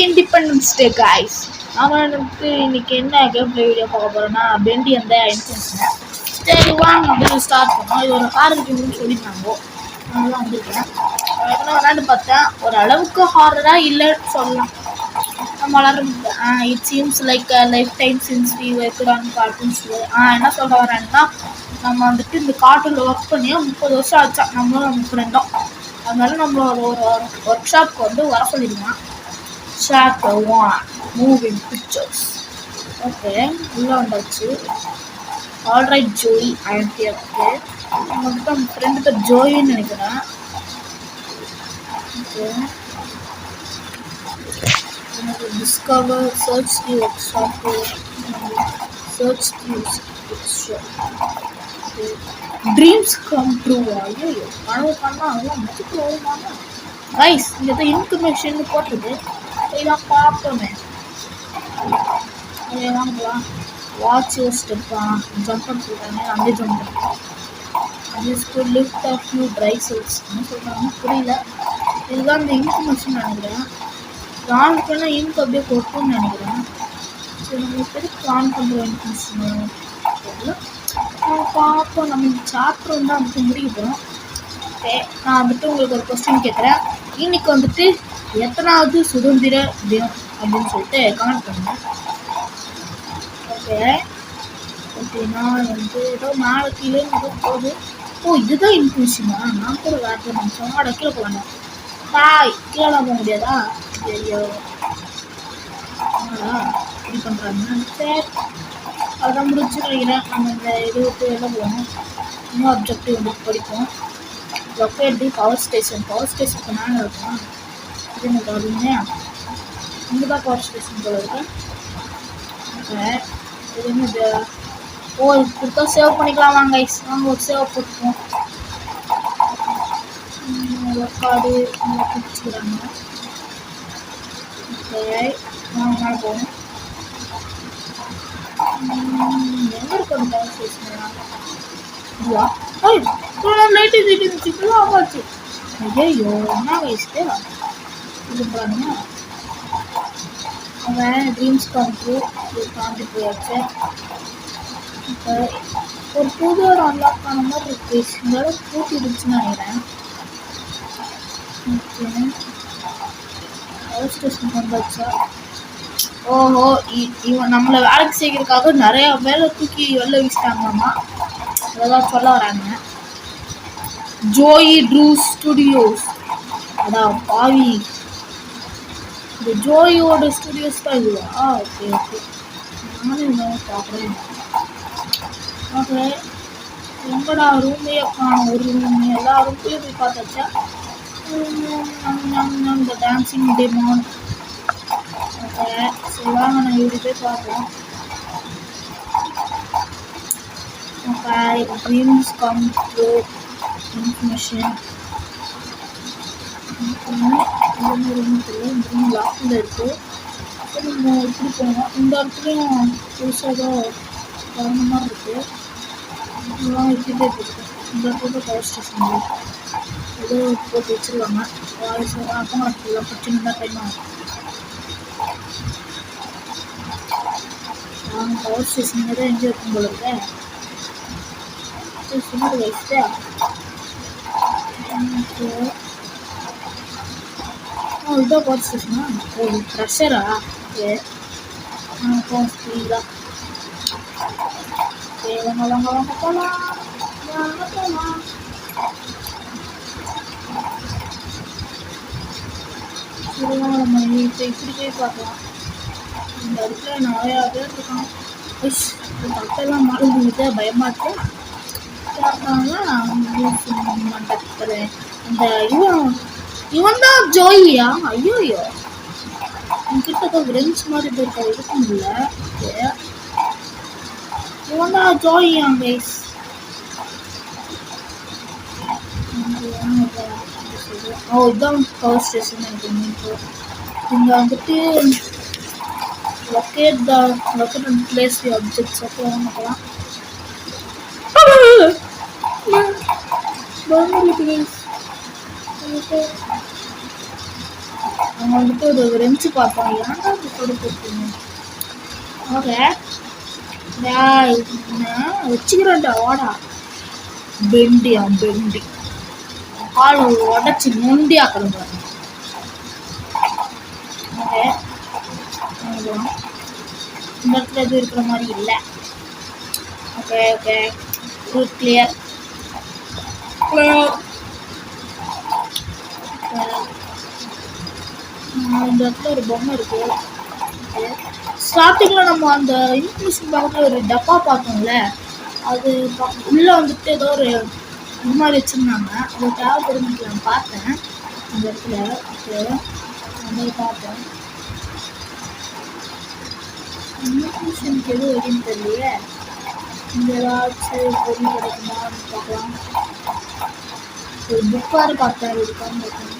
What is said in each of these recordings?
Independence day guys. அவனுக்கு இன்னைக்கு என்ன கேம் பிளே வீடியோ பார்க்க போறோம்னா பெண்டி அந்த இன்ஃபுளுன்ஸர். சரி வாங்க அப்படின்னு ஸ்டார்ட் பண்ணோம். இது ஒரு ஹாரர் கேம்னு சொல்லிட்டாங்க. அதெல்லாம் வந்துருக்கேன் விளையாண்டு பார்த்தேன். ஒரு அளவுக்கு ஹாரரா இல்லைன்னு சொல்லலாம். நம்ம வளரும் it seems like lifetime since we worked on cartoons. என்ன சொல்ல வரேன்னா நம்ம வந்துட்டு இந்த கார்ட்டூனில் ஒர்க் பண்ணி 30 வருஷம் ஆச்சா நம்மளும் நம்ம ஃப்ரெண்டும். அதனால நம்ம ஒரு ஒர்க் ஷாப்க்கு வந்து வர சொல்லிடுவான். Chapter 1 Moving Pictures. ஓகே உள்ளே வந்தாச்சு. Alright Joey I am here. Okay நம்மகிட்ட நம்ம ஃப்ரெண்டு பேர் ஜோயின்னு நினைக்கிறேன். Okay discover search the workshop, search the workshop. Dreams come true. ஐயோ கனவு பண்ணா அதெல்லாம் முடிச்சுட்டு வருமானா கைஸ். இங்கே தான் இன்ஃபர்மேஷன் போட்டிருக்கு. இதெல்லாம் பார்ப்போமே. அதே வாங்கலாம். வாட்ச் யுவர் ஸ்டெப்பா ஜம்ப் பண்ண சொல்கிறாங்க. அங்கே ஜம்ப் பண்ணுறோம். அது lift of few dry cells என்ன சொல்கிறாங்க புரியல. இதுதான் இந்த இன்ஃபர்மேஷன் நினைக்கிறேன். ஆன் பண்ணால் இங்க் அப்படியே கொட்டும்னு நினைக்கிறேன். சரி நம்ம இப்போ ஆன் பண்ணுற இன்ஃபர்மேஷன் தெரியல. பார்ப்போம். நம்ம இந்த சாப்டர் வந்து வந்துட்டு முடிக்க போகிறோம். ஓகே நான் வந்துட்டு உங்களுக்கு ஒரு கொஸ்டின் கேட்குறேன். இன்னைக்கு வந்துட்டு எத்தனாவது சுதந்திர தினம் அப்படின்னு சொல்லிட்டு கமெண்ட் பண்ணுங்கள். ஓகே ஓகே நான் வந்து ஏதோ மேலே கீழே ஏதோ போகுது. ஓ இதுதான் இன்ஃபர்மேஷனா? நான் கூட வேறு நிமிஷம் கீழே போகலாங்க. தாய் கீழே போக முடியாதா? ஐயோ இப்படி பண்ணுறாங்க. சரி அதான் முடிச்சு நினைக்கிறேன். நம்ம இந்த இதுக்கு எல்லாம் போகணும். இன்னும் அப்ஜெக்டிவ் வந்து படிப்போம். Locate the power station. Power ஸ்டேஷனுக்கு மேலே இருக்கும். இது எனக்கு வருங்க. இங்கே தான் பவர் ஸ்டேஷன் போல இருக்கு. ஓகே இது என்னது? ஓ இப்படித்தா சேவ் பண்ணிக்கலாம். வாங்க ஐஸ் வாங்க ஒரு சேவ் போட்டுப்போம். கார்டு பிடிச்சிக்கிறாங்க. ஓகே வாங்க மேலே போகணும். எங்கே இருக்கும் அந்த பவர் ஸ்டேஷன்? இதுவா? லைட்டு இருந்துச்சு ஆகாச்சு. ஐயோ என்ன வயசுக்கு இது பண்ணுங்க. அவன் ட்ரீம்ஸ் கண்ட்ரூ தாண்டி போயாச்சு. இப்போ ஒரு புது ஒரு அன்லாக் பண்ண மாதிரி இருக்கு. இந்த அளவுக்கு பூட்டி இருந்துச்சுன்னு நினைக்கிறேன். ஓகே பவர் ஸ்டேஷன் வந்தாச்சா? ஓஹோ இவன் நம்மளை வேலைக்கு செய்கிறதுக்காக நிறையா வேலை தூக்கி வெளில வீசிட்டாங்களாமா. அதெல்லாம் சொல்ல வராங்க. Joey true studios. அதான் பாவி இந்த ஜோயோட ஸ்டுடியோஸ் தான் இதுவா? ஓகே ஓகே நானும் இன்னும் பார்க்குறேன். ஓகே எங்கடா ரூமையே காணும். ஒரு ரூம் எல்லா ரூம்லேயும் போய் பார்த்தாச்சா? இந்த டான்ஸிங் டெமான். ஓகே சரி வாங்க நான் இப்படி போய் பார்ப்போம். Okay dreams come true information. Room லாக்கில் இருக்குது. நம்ம இப்படி போனோம். இந்த இடத்துலையும் புதுசாக ஏதோ குழந்த மாதிரி இருக்குது. இதெல்லாம் இப்படி போயிருக்கு. இந்த இடத்துல பவர் ஸ்டேஷன் ஏதோ போட்டு வச்சுருவாங்க. வாய்ஸ் அப்போ எல்லாம் பிரச்சனை தான் டைம் ஆகும். நாங்கள் பவர் ஸ்டேஷன் தான் எங்கே இருக்கும் போல இருக்கேன். சுமார் வயசு இதுதான் பவர் ஸ்டேஷனா? ஓ ப்ரெஷரா? ஓகே புரியுதா? ஓகே வாங்க வாங்க வாங்க போகலாம் வாங்க போகலாம். சரி வாங்க நம்ம இப்போ இப்படி போய் பார்க்கலாம். இந்த இடத்துல நிறையா பேர் இருக்காங்க. பக்கெல்லாம் மாறிட்டு பயமாக இருக்கு. மண்டபத்தில் இந்த இவன் தான் ஜோயியா? ஐயோயோ என்கிட்ட ஏதோ ஃப்ரெண்ட்ஸ் மாதிரி இருக்க இருக்க முடியல. இவன் தான் ஜோயியா கைஸ். ஓ இதுதான் பவர் ஸ்டேஷன் எனக்கு. இங்கே வந்துட்டு locate and place the objects. அப்போ வாங்கலாம். அங்கே வந்துட்டு ஒரு ரெஞ்சு பார்த்தோம். ஏன்டா அது கொடுத்துருக்கீங்க? ஓகே வச்சுக்கிறேன்டா வாடா. பெண்டியா பெண்டி கால் உடச்சி நொண்டி ஆக்கணும் பாருங்க. ஓகே இந்த இடத்துல எதுவும் இருக்கிற மாதிரி இல்லை. Okay okay clear. இந்த இடத்துல ஒரு பொம்மை இருக்கு. ஸ்டார்டிங்ல நம்ம அந்த இன்ஃபினிஷன் பக்கத்துல ஒரு டப்பா பார்த்தோம்ல, அது உள்ள வந்துட்டு ஏதோ ஒரு இது மாதிரி வச்சிருந்தாங்க. அது தேவைப்படுன்னு நான் பார்த்தேன் அந்த இடத்துல. ஓகே பார்த்தேன். இன்ஃபினிஷனுக்கு எதுவும் வருதுன்னு தெரியலையே. இந்த ஏதாச்சும் பொருள் கிடைக்குமான்னு பார்க்கலாம். ஒரு புக்காரு பார்த்தேன். இருக்கான்னு பார்த்தேன்.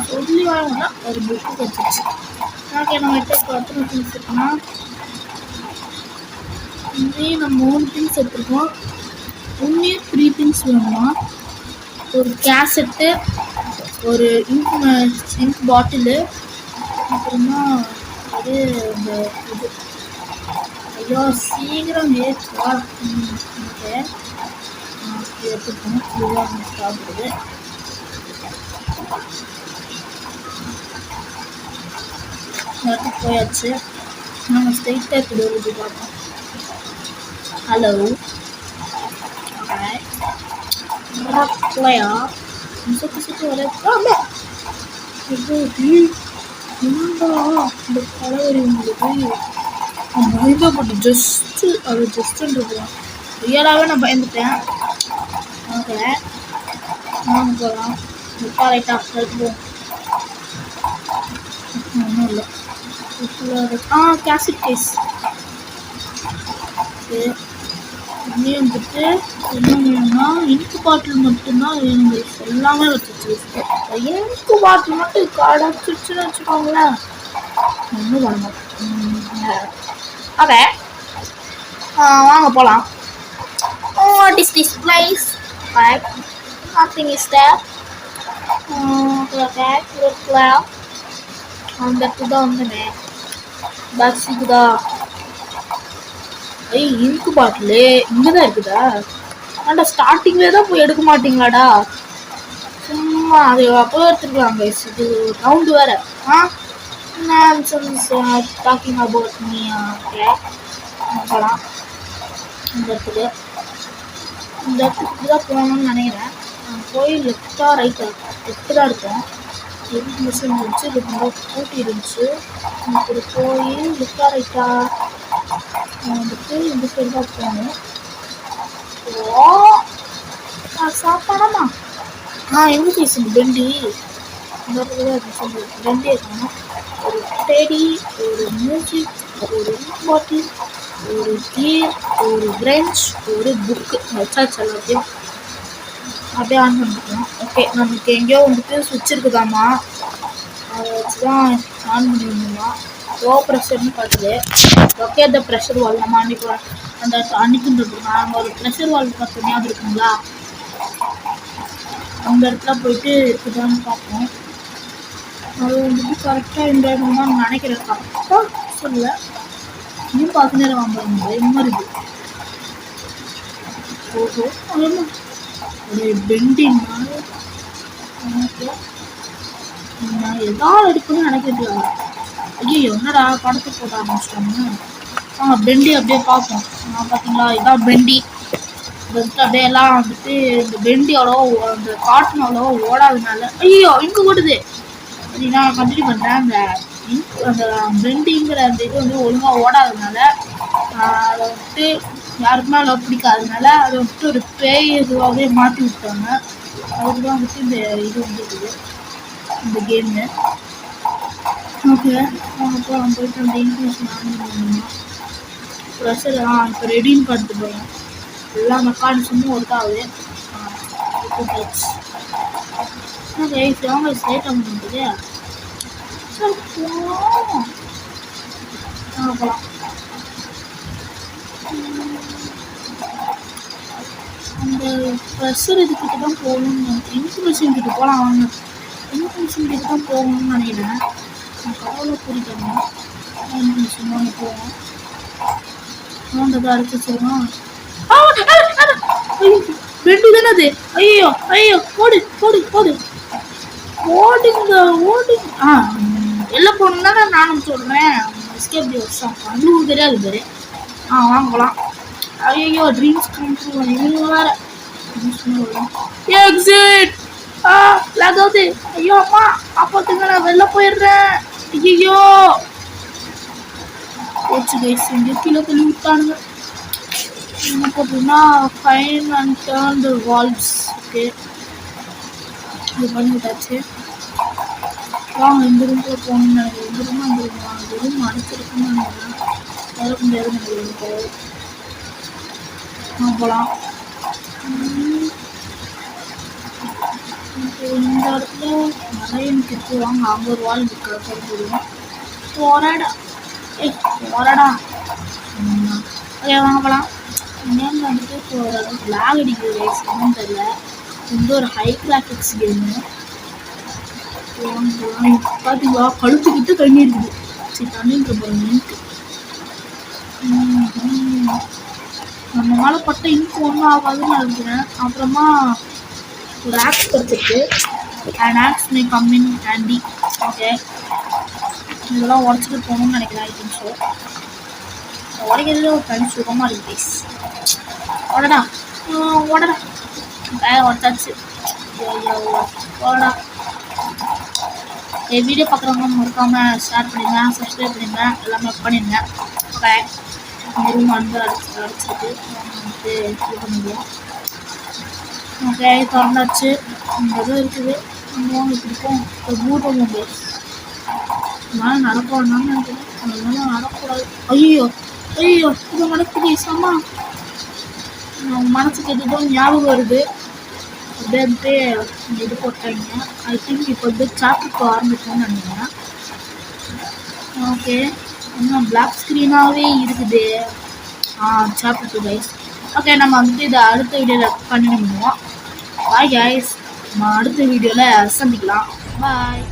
சொல்லி வாங்கினா ஒரு புக்கு வச்சிருச்சு. ஓகே நம்ம எத்தனை திங்ஸ் இருக்குன்னா இங்கேயும் நம்ம 3 திங்ஸ் எடுத்துருக்கோம். உண்மையே 3 திங்ஸ் வேணுமா? ஒரு கேசட்டு, ஒரு இங்க் பாட்டிலு, அப்புறமா அது இந்த இது. ஐயோ சீக்கிரம் ஏற்றுவா. ஓகே எடுத்துக்கணும். இதுதான் சாப்பிடுது. இடத்துக்கு போயாச்சு. நம்ம ஸ்ட்ரெயிட்டாக இப்படி பார்ப்போம். ஹலோ பிள்ளையா சுற்றி வர இந்த கலவரி உங்களுக்கு பயந்தப்பட்டு ஜஸ்ட்டு அது ஜஸ்ட்டுன்றது ரியலாகவே நான் பயந்துட்டேன். ஓகே வாங்க போகலாம். முட்டா லைட்டாக எடுத்துப்போம். ஒன்றும் இல்லை. Cassette case. ஓகே இங்கே வந்துட்டு என்ன வேணும்னா இங்கு பாட்டில் மட்டும்தான் வேணும். எல்லாமே வச்சுச்சு. இங்கு பாட்டில் மட்டும் கிடச்சிச்சுன்னு வச்சுக்கோங்களேன். ஒன்றும் பண்ண மாட்டேன். ஓகே வாங்க போகலாம். What is this place? Like nothing is there. Okay, look. அந்த இடத்துக்கு தான் வந்தேனே. பஸ்ஸுக்கு தான். இங்கு பாட்டிலு இங்கே தான் இருக்குதா? ஆண்டா ஸ்டார்டிங்லேயே தான் போய் எடுக்க மாட்டிங்களாடா? சும்மா அது அப்போ எடுத்துருக்கலாம். கைஸ் இது ரவுண்டு வேறு. Talking about me. ஓகே போகலாம். இந்த இடத்துக்கு தான் போகணும்னு நினைக்கிறேன். போய் லெஃப்டாக ரைட்டாக லெஃப்ட்டு தான் இருக்கும். எதுக்கு மிஷின் இருந்துச்சு. இது ரொம்ப கூட்டி இருந்துச்சு. இப்படி போய் லெஃப்டாக ரைட்டாக வந்துட்டு இந்த சைடு தான் போகணும். சாப்பாடாமா எங்கே பேசுங்க பெண்டி இந்த சொல்லி பெண்டி இருக்கணும். ஒரு டெடி, ஒரு மியூசிக், ஒரு பாட்டில், ஒரு கீர், ஒரு பிரெஞ்ச், ஒரு புக்கு வச்சாச்சு. எல்லாத்தையும் அப்படியே ஆன் பண்ணிக்கலாம். ஓகே நமக்கு எங்கேயோ வந்துட்டு சுவிட்ச் இருக்குதாம்மா. அதை வச்சு தான் ஆன் பண்ணிடணுமா. லோ ப்ரெஷர்னு பார்த்துது. ஓகே அந்த ப்ரெஷர் வால் நம்ம அன்றைக்கி அந்த அன்றைக்கின்றது நாங்கள் ஒரு ப்ரெஷர் வால் பார்த்து ஞாபகம் இருக்குங்களா? அந்த இடத்துல போயிட்டு இருக்குதான்னு பார்ப்போம். அது வந்துட்டு கரெக்டாக இந்த இடம் தான் நினைக்கிறேன். கரெக்டாக சொல்லலை. இன்னும் 10 நேரம் வாங்குறாங்க. என்ன இருக்குது? ஓஹோ அது ஒரு பெண்டிங்னால நான் எதாவது எடுக்கணும்னு நினைக்கிறேன். ஐயோ என்னடா படத்தை போட ஆரம்பிச்சிட்டாங்க. பெண்டி அப்படியே பார்ப்போம். பார்த்தீங்களா இதான் பெண்டி. வந்துட்டு அப்படியே எல்லாம் வந்துட்டு இந்த பெண்டி அவ்வளோ அந்த காட்டன் அவ்வளோவா ஓடாதனால ஐயோ இங்கு ஓடுது. அது நான் கண்டினியூ பண்ணுறேன். அந்த பெண்டிங்கிற அந்த இது வந்து ஒழுங்காக ஓடாதனால அதை வந்துட்டு யாருக்குமே அவ்வளோ பிடிக்காதனால அதை வந்துட்டு ஒரு பேய் இதுவாகவே மாற்றி விட்டாங்க. அதுக்கு தான் வந்துட்டு இந்த இது வந்துருக்குது இந்த கேமு. ஓகே அப்புறம் போயிட்டு அந்த இன்ஃபர்மேஷன் ஆன் பண்ணணுமா? ப்ரெஷர் இப்போ ரெடின்னு பார்த்துட்டு போகிறேன். எல்லா மெக்கானிசமும் ஒர்க் ஆகுது. ஓகே அவங்க ஸ்லேட் ஆன் பண்ணுறது போகலாம். அந்த ப்ரெஷர் இதுக்கிட்ட தான் போகணும்னு இன்ஃபர்மேஷன் கிட்ட போகலாம். வாங்க மிஷின் கிட்ட தான் போகணும்னு நினைக்கிறேன். நான் கடவுளை கூட்டிட்டேன். மிஷின் ஒன்று போவோம். அடிச்சு வச்சிருக்கோம். ரெண்டு தானே அது. ஐயோ ஐயோ ஓடு ஓடு ஓடு ஓடுங்க ஓடுங்க. வெளில போகணும் தானே நானும் சொல்கிறேன். எஸ்கேப் தி வருஷம் அது தெரியாது பேர். வாங்கலாம். ஐயோ ட்ரீம்ஸ் கம் இவங்க வேற எக்ஸிட். லாகாது. ஐயோ அம்மா காப்பாத்துங்க, நான் வெளில போயிடுறேன். ஐயோ போச்சு கைஸ். இங்கே கீழே தள்ளி விட்டானுங்க. என்ன போட்டோம்னா fine and turn the valves. Okay இது பண்ணி விட்டாச்சு. வாங்க இந்த ரூம்குள்ளே போகணும்னு நினைக்கிறேன். இந்த ரூம் அந்த ரூம் அடைச்சிருக்குன்னு நினைக்கிறேன். திறக்க முடியாது நினைக்கிறேன். போகலாம். இந்த இடத்துல நிறைய எனக்கு இருக்குது. வாங்க அங்கே ஒரு வால் இருக்கிற போடுவோம். போராடா போராடா. ஓகே வாங்க போகலாம். இங்கேருந்து வந்துட்டு இப்போ ஓரளவுக்கு லேக் அடிக்கிறது என்னன்னு தெரியல. ரொம்ப ஒரு ஹை கிராஃபிக்ஸ் கேமு. பார்த்தீங்களா கழுத்துக்கிட்டு தண்ணி இருக்குது. சரி தண்ணின்ற பாருங்க இங்கு நம்ம மேலே பட்ட இங்கு ஒன்றும் ஆகாதுன்னு நினைக்கிறேன். அப்புறமா ஒரு ஆக்ஸ் கிடச்சிருக்கு. And axe may coming handy. Okay இதெல்லாம் உடச்சிட்டு போகணும்னு நினைக்கிறேன். I think so. உடைக்கிறதுல ஒரு தனி சுகமாக இருக்குது ப்ளீஸ். உடடா உடடா உடச்சாச்சு. உடடா. என் வீடியோ பார்க்குறவங்க மறக்காமல் ஷேர் பண்ணிடுங்க, சப்ஸ்கிரைப் பண்ணிடுங்க, எல்லாமே பண்ணிடுங்க. ஓகே இந்த ரூம் வந்து அடிச்சிருக்கு. வந்துட்டு இது பண்ணிடுவோம். ஓகே திறந்தாச்சு. இந்த இது இருக்குது. நம்ம இப்படிப்போம் ஒரு மூட்டை மொபைல் அதனால நடக்கணும்னு நினைக்கிறேன். அதனால நடக்கக்கூடாது. ஐயோ ஐயோ இது நடக்குது சமா. மனசுக்கு எதுவும் ஞாபகம் வருது. அப்படின்ட்டு இது போட்டாங்க. ஐ திங்க் இப்போ வந்து சாப்பிட்டு ஆரம்பிக்கணும்னு நினைக்கிறேன். ஓகே இன்னும் பிளாக் ஸ்க்ரீனாகவே இருக்குது. சாப்பிட்டு கைஸ். ஓகே நம்ம வந்துட்டு இதை அடுத்த வீடியோவில் கண்டினியூ பண்ணுவோம். Bye guys. நம்ம அடுத்த வீடியோவில் சந்திக்கலாம். பாய்.